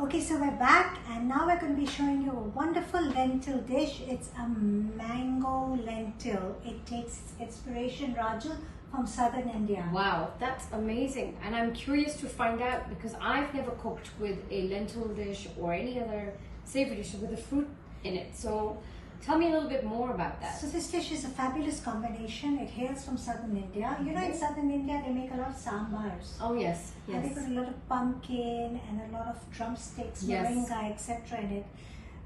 Okay, so we're back and now we're going to be showing you a wonderful lentil dish. It's a mango lentil. It takes its inspiration, Raju, from southern India. Wow, that's amazing. And I'm curious to find out because I've never cooked with a lentil dish or any other savory dish with a fruit in it. So tell me a little bit more about that. So this dish is a fabulous combination. It hails from southern India. You know, in southern India they make a lot of sambars. Oh yes, And yes. they put a lot of pumpkin and a lot of drumsticks, Yes. moringa, etc. in it.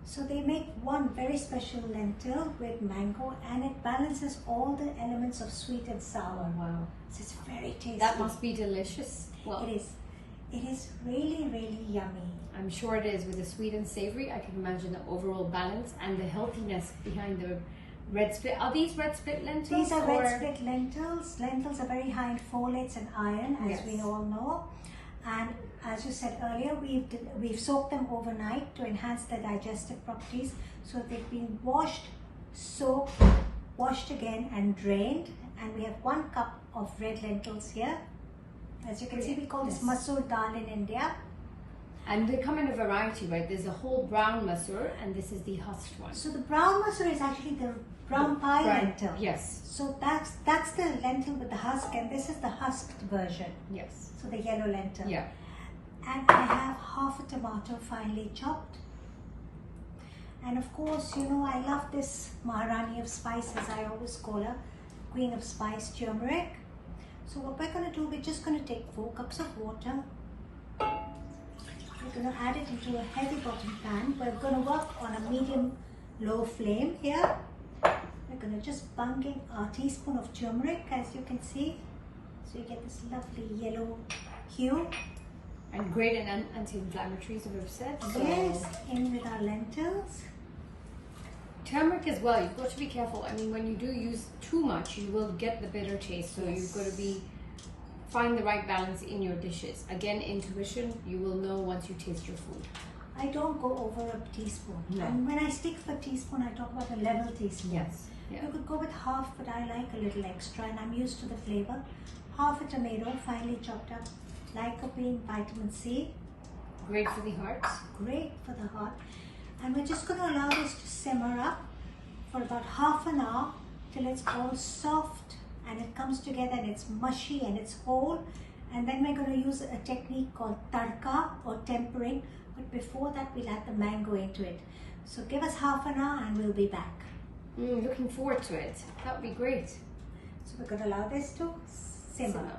So they make one very special lentil with mango, and it balances all the elements of sweet and sour. Oh wow. So it's very tasty. That must be delicious. Well, It is. It is really, really yummy. I'm sure it is. With the sweet and savory, I can imagine the overall balance and the healthiness behind the red split. Are these red split lentils? These are or- red split lentils. Lentils are very high in folates and iron, as we Yes. all know. And as you said earlier, we've soaked them overnight to enhance their digestive properties. So they've been washed, soaked, washed again and drained. And we have 1 cup of red lentils here. As you can see, we call this Yes. masoor dal in India. And they come in a variety, right? There's a whole brown masoor and this is the husked one. So the brown masoor is actually the brown pie lentil. Yes, So that's the lentil with the husk, and this is the husked version. yes. So the yellow lentil. Yeah. And I have half a tomato finely chopped. And of course, you know, I love this Maharani of spices. I always call her Queen of Spice, turmeric. So what we're going to do, we're just going to take 4 cups of water. We're going to add it into a heavy bottom pan. We're going to work on a medium-low flame here. We're going to just bung in a teaspoon of turmeric, as you can see. So you get this lovely yellow hue. And great and anti-inflammatories, as we've said. So Yes, in with our lentils. turmeric as well, you've got to be careful. I mean, when you do use too much, you will get the bitter taste. So you've got to find the right balance in your dishes. Again, intuition, you will know once you taste your food. I don't go over a teaspoon. No. And when I stick for teaspoon, I talk about a level teaspoon. Yes. Yeah. You could go with half, but I like a little extra and I'm used to the flavor. Half a tomato, finely chopped up, lycopene, vitamin C. Great for the heart. Great for the heart. And we're just going to allow this to simmer up for about half an hour till it's all soft and it comes together and it's mushy and it's whole. And then we're going to use a technique called tadka or tempering. But before that, we'll add the mango into it. So give us half an hour and we'll be back. Looking forward to it. That would be great. So we're going to allow this to simmer.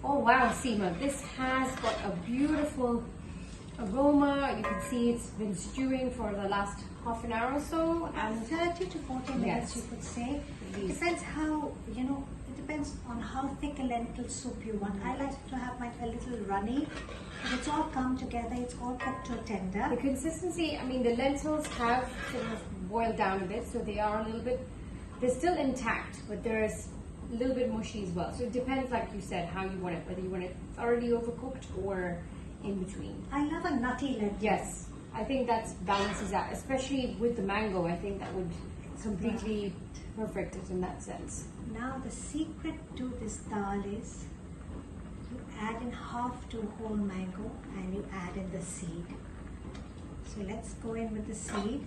Oh wow, Seema, this has got a beautiful aroma. You can see it's been stewing for the last half an hour or so. And 30 to 40 minutes, Yes. you could say. Yes. Depends how, you know, it depends on how thick a lentil soup you want. I like to have mine a little runny. If it's all come together, it's all cooked to a tender. The consistency, I mean, the lentils have sort of boiled down a bit, so they are a little bit, they're still intact, but there's a little bit mushy as well. So it depends, like you said, how you want it, whether you want it thoroughly overcooked or in between. I love a nutty lentil. Yes, I think that balances out, especially with the mango. I think that would completely perfect it in that sense. Now the secret to this dal is you add in half to whole mango and you add in the seed. So let's go in with the seed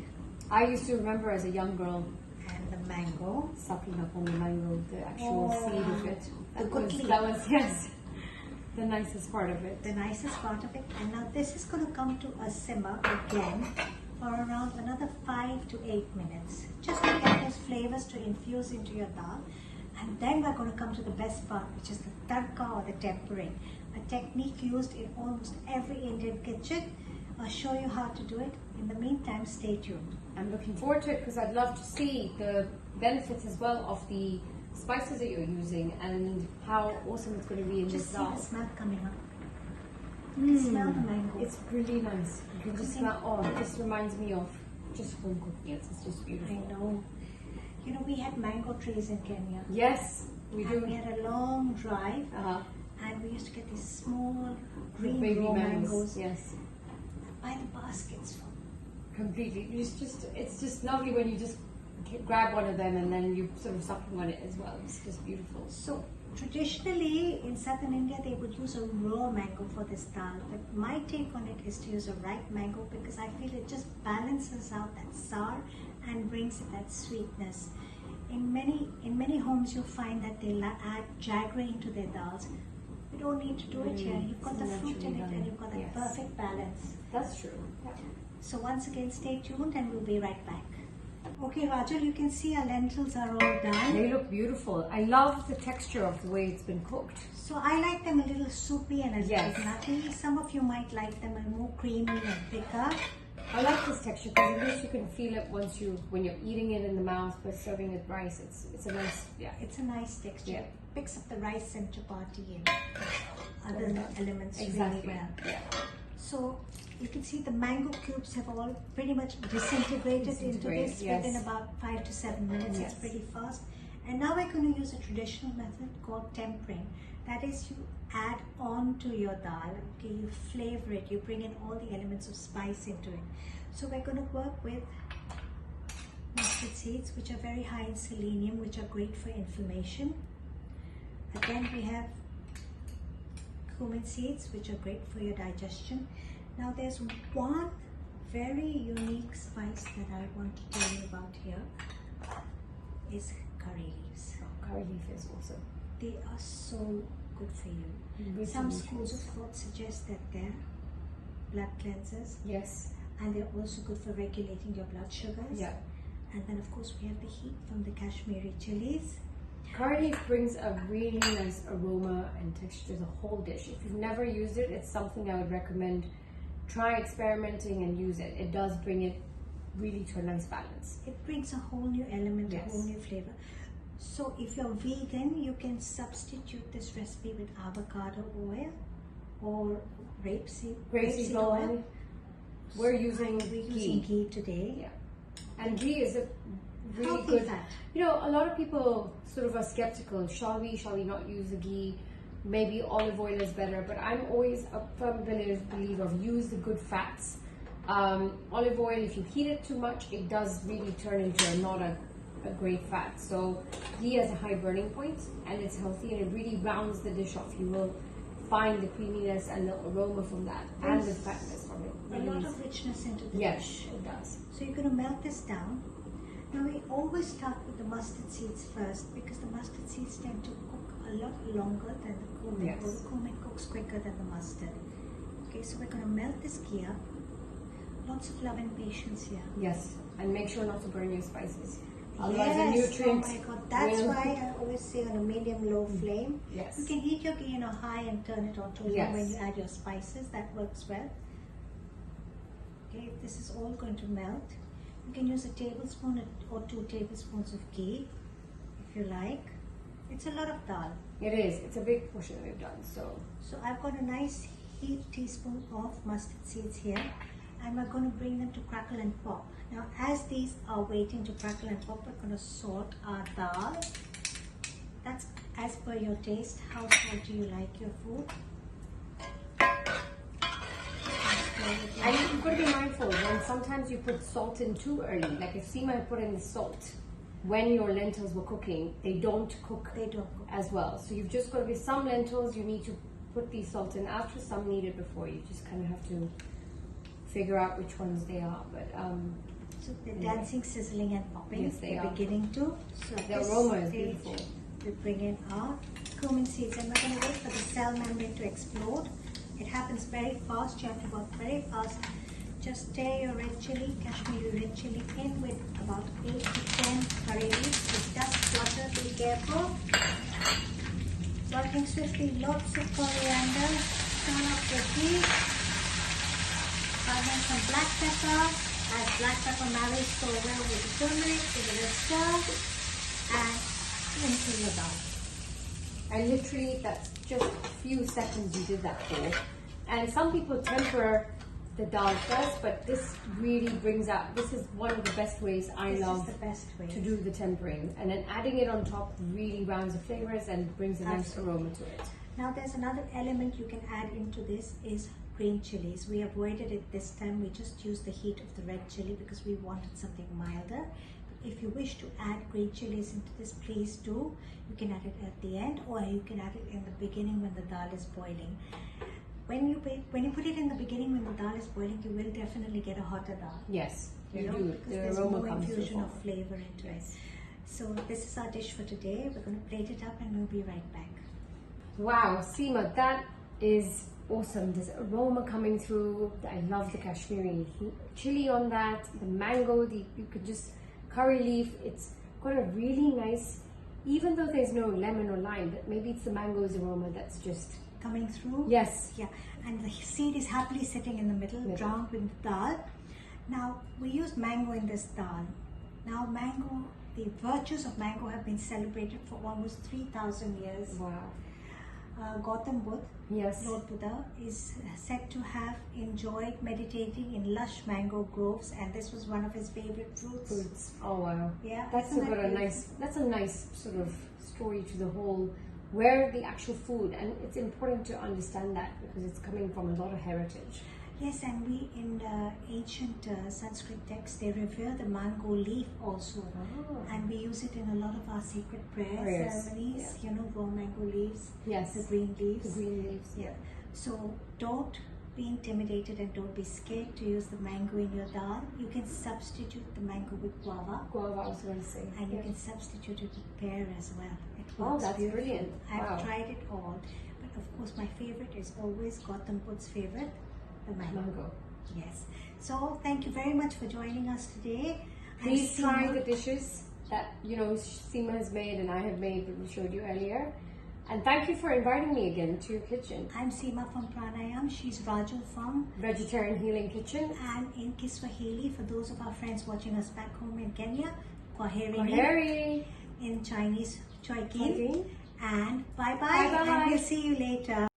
I used to remember as a young girl and the mango. sucking up on the mango, the actual Oh, seed of it. the gutli. That was, yes, the nicest part of it. The nicest part of it. And now this is going to come to a simmer again for around another 5 to 8 minutes, just to get those flavors to infuse into your dal. And then we're going to come to the best part, which is the tadka or the tempering, a technique used in almost every Indian kitchen. I'll show you how to do it. In the meantime, stay tuned. I'm looking forward to it because I'd love to see the benefits as well of the spices that you're using and how awesome it's going to be in Just this see the dal. smell coming up. You can smell the mango. It's really nice. You can just smell, oh, it just reminds me of just home cooking. It's just beautiful. I know. You know, we had mango trees in Kenya. Yes, we And we do. had a long drive. Uh-huh. And we used to get these small The green baby raw mangoes. mangoes Yes, by the baskets full. completely. It's just lovely when you just grab one of them and then you sort of sucking on it as well. It's just beautiful. So traditionally in southern India they would use a raw mango for this dal, but my take on it is to use a ripe mango because I feel it just balances out that sour and brings it that sweetness. In many homes you'll find that they'll add jaggery into their dals. You don't need to do it here. You've got the fruit in it and you've got that perfect balance. That's true. Yeah. So once again, stay tuned and we'll be right back. Okay, Rajul, you can see our lentils are all done. They look beautiful. I love the texture of the way it's been cooked. So I like them a little soupy and a little Yes. nutty. Some of you might like them a more creamy and thicker. I like this texture because at least you can feel it when you're eating it in the mouth, but serving with rice. It's a nice, It's a nice texture. Yeah. Picks up the rice and chapati and other elements Exactly. really well. Yeah. So you can see the mango cubes have all pretty much disintegrated into this within about 5 to 7 minutes. Yes. It's pretty fast. And now we're going to use a traditional method called tempering. That is, you add on to your dal, okay, you flavor it, you bring in all the elements of spice into it. So we're going to work with mustard seeds, which are very high in selenium, which are great for inflammation. Again, we have cumin seeds, which are great for your digestion. Now there's one very unique spice that I want to tell you about here, is curry leaves. Oh, curry leaf is also. They are so good for you. Good Some solutions. schools of thought suggest that they're blood cleansers Yes. and they're also good for regulating your blood sugars. Yeah. And then of course we have the heat from the Kashmiri chilies. Curry leaf brings a really nice aroma and texture to the whole dish. If you've never used it, it's something I would recommend. Try experimenting and use it. It does bring it really to a nice balance. It brings a whole new element, Yes. a whole new flavor. So if you're vegan, you can substitute this recipe with avocado oil or Rapeseed oil. We're using ghee. Today. Yeah. And ghee is a really Healthy good fat. You know, a lot of people sort of are skeptical. Shall we not use the ghee? Maybe olive oil is better, but I'm always a firm believer of use the good fats. Olive oil, if you heat it too much, it does really turn into not a great fat. So ghee has a high burning point and it's healthy and it really rounds the dish off. You will find the creaminess and the aroma from that and the fatness from it. A lot of richness into the Yes, dish. it does. So you're going to melt this down. Now we always start with the mustard seeds first because the mustard seeds tend to cook a lot longer than the cumin. Yes. Or the cumin cooks quicker than the mustard. Okay, so we're going to melt this ghee up. Lots of love and patience here. Yes, and make sure not to burn your spices. Otherwise, the Yes, nutrients. oh my god, that's will- why I always say on a medium-low flame. Yes. You can heat your ghee on a high and turn it on to low Yes. when you add your spices. That works well. Okay, this is all going to melt. You can use a tablespoon or 2 tablespoons of ghee if you like. It's a lot of dal. It is. It's a big portion that we've done. So I've got a nice heaped teaspoon of mustard seeds here, and we're going to bring them to crackle and pop. Now as these are waiting to crackle and pop, we're going to salt our dal. That's as per your taste. How salt do you like your food? and you've got to be mindful when sometimes you put salt in too early. Like if Seema put in the salt when your lentils were cooking, they don't cook as well. So you've just got to be some lentils you need to put the salt in after, some need it before. You just kind of have to figure out which ones they are. But so they're dancing, sizzling, and popping. Yes, they they're are. beginning to. So The this aroma is stage, beautiful. We bring in our cumin seeds, and we're going to wait for the cell membrane to explode. It happens very fast. You have to work very fast. Just stir your red chili, Kashmiri red chili, in with about 8 to 10 curry leaves. It does flutter. Be careful. Working swiftly. Lots of coriander. Turn up the heat. And then some black pepper. As black pepper marries so well with the turmeric, give it a stir, and into your dal. And literally, that's just a few seconds you did that for. And some people temper the dal first, but this really brings out, this is one of the best ways I love This is the best way to do the tempering. And then adding it on top really rounds the flavors and brings a nice aroma to it. Now there's another element you can add into this is green chilies. We avoided it this time. We just used the heat of the red chili because we wanted something milder. But if you wish to add green chilies into this, please do. You can add it at the end, or you can add it in the beginning when the dal is boiling. When you put it in the beginning when the dal is boiling, you will definitely get a hotter dal. Yes, you do. Because The there's aroma more comes infusion through. of flavor into Yes. it. So this is our dish for today. We're going to plate it up and we'll be right back. Wow, Seema, that is awesome. There's aroma coming through. I love the Kashmiri chili on that. The mango, you could just curry leaf. It's got a really nice, even though there's no lemon or lime, but maybe it's the mango's aroma that's just Coming through. yes. Yeah, and the seed is happily sitting in the middle, drowned with dal. Now, we use mango in this dal. Now, mango, the virtues of mango have been celebrated for almost 3,000 years. Wow. Gautam Buddha, Yes. Lord Buddha, is said to have enjoyed meditating in lush mango groves, and this was one of his favorite fruits. Fruits. Oh wow. Yeah, That's isn't got that a beautiful? that's a nice sort of story to the whole where the actual food, and it's important to understand that because it's coming from a lot of heritage. Yes, and we in ancient Sanskrit texts, they revere the mango leaf also. Oh. And we use it in a lot of our sacred prayer Prayers, ceremonies, yeah. you know, raw mango leaves, Yes. the green leaves. The green leaves. Yeah. So don't be intimidated and don't be scared to use the mango in your dal. You can substitute the mango with guava, Guava, I was going to say. and you Yes. can substitute it with pear as well. It Oh, works that's beautifully. brilliant. I've Wow. tried it all, but of course my favorite is always Gautam Buddha's favorite, the mango. Mango. Yes. So thank you very much for joining us today. I'm Please try Seema. the dishes that Seema has made and I have made that we showed you earlier. And thank you for inviting me again to your kitchen. I'm Seema from Pranayam. She's Raju from Vegetarian Healing Kitchen. and in Kiswahili, for those of our friends watching us back home in Kenya, Kwaheri. Kwaheri. In Chinese, Choi Kin. Kwaheri. And bye-bye. Bye-bye. And we'll see you later.